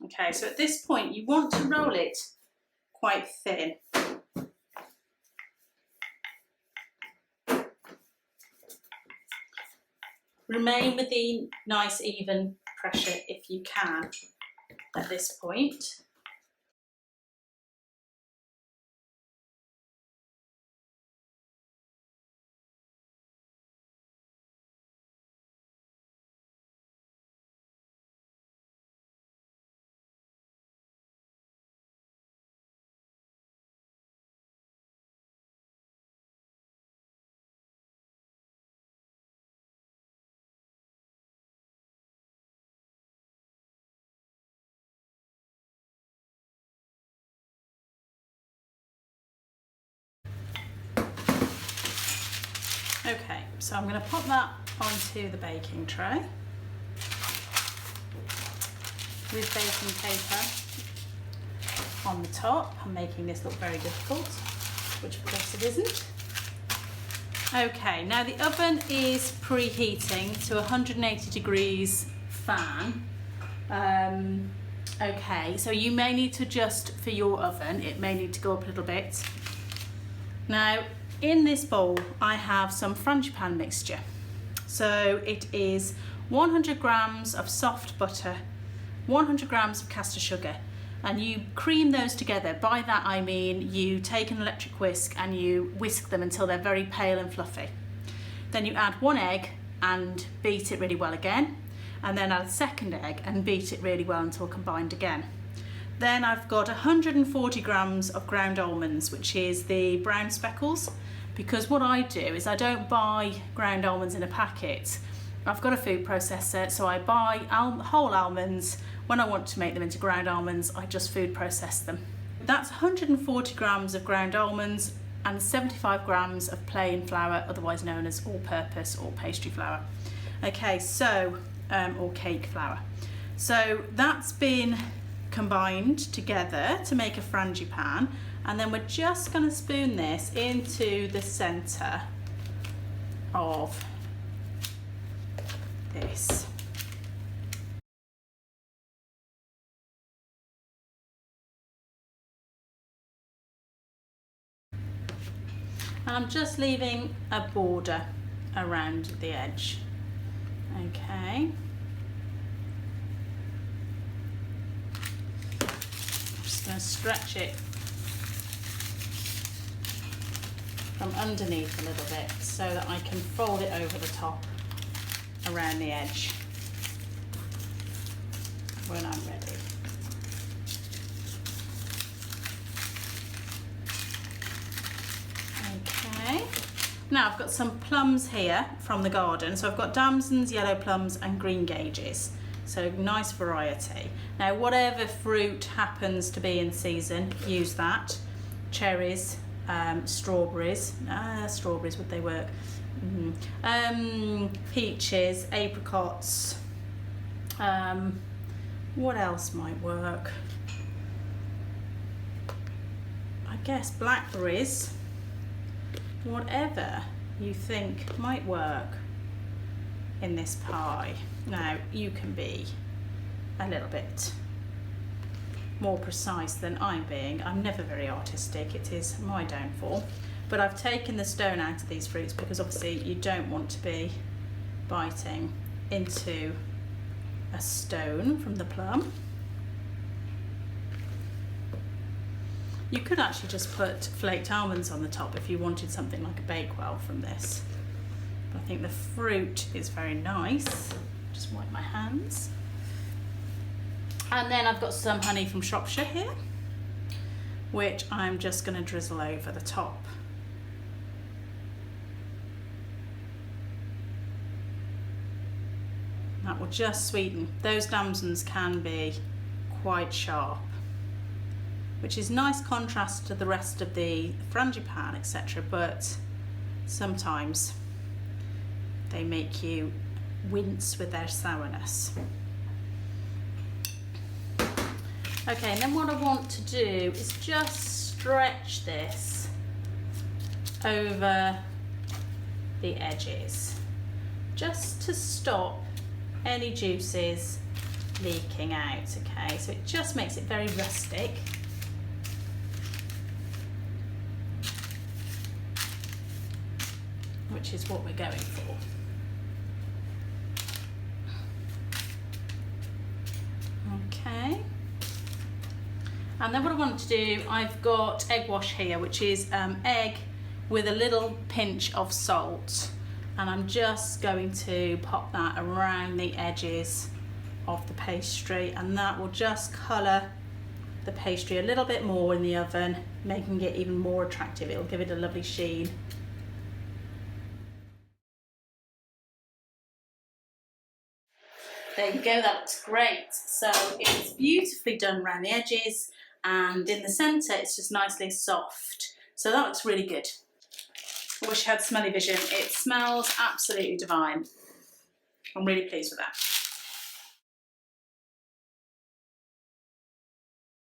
Okay, so at this point you want to roll it quite thin. Remain with the nice even pressure if you can at this point. Okay, so I'm going to pop that onto the baking tray with baking paper on the top. I'm making this look very difficult, which of course it isn't. Okay, now the oven is preheating to 180 degrees fan. Okay, so you may need to adjust for your oven. It may need to go up a little bit. Now, in this bowl, I have some frangipane mixture. So it is 100 grams of soft butter, 100 grams of caster sugar, and you cream those together. By that I mean you take an electric whisk and you whisk them until they're very pale and fluffy. Then you add 1 egg and beat it really well again, and then add a second egg and beat it really well until combined again. Then I've got 140 grams of ground almonds, which is the brown speckles, because what I do is I don't buy ground almonds in a packet. I've got a food processor, so I buy whole almonds. When I want to make them into ground almonds, I just food process them. That's 140 grams of ground almonds and 75 grams of plain flour, otherwise known as all-purpose or pastry flour. Okay, so, or cake flour. So that's been combined together to make a frangipane, and then we're just going to spoon this into the centre of this. And I'm just leaving a border around the edge. Okay. Just going to stretch it from underneath a little bit so that I can fold it over the top around the edge when I'm ready. Okay, now I've got some plums here from the garden. So I've got damsons, yellow plums and green gages. So nice variety. Now whatever fruit happens to be in season, use that. Cherries, strawberries, strawberries, would they work? Peaches, apricots, what else might work? I guess blackberries, whatever you think might work in this pie. Now you can be a little bit more precise than I'm being. I'm never very artistic, it is my downfall. But I've taken the stone out of these fruits because obviously you don't want to be biting into a stone from the plum. You could actually just put flaked almonds on the top if you wanted something like a bakewell from this. But I think the fruit is very nice. Just wipe my hands. And then I've got some honey from Shropshire here, which I'm just going to drizzle over the top. That will just sweeten. Those damsons can be quite sharp, which is nice contrast to the rest of the frangipane, etc. But sometimes they make you wince with their sourness. Okay, and then what I want to do is just stretch this over the edges, just to stop any juices leaking out, okay? So it just makes it very rustic. Which is what we're going for. Okay. And then what I want to do, I've got egg wash here, which is egg with a little pinch of salt. And I'm just going to pop that around the edges of the pastry, and that will just colour the pastry a little bit more in the oven, making it even more attractive. It'll give it a lovely sheen. There you go, that looks great. So it's beautifully done around the edges, and in the centre it's just nicely soft. So that looks really good. I wish I had smelly vision. It smells absolutely divine. I'm really pleased with that.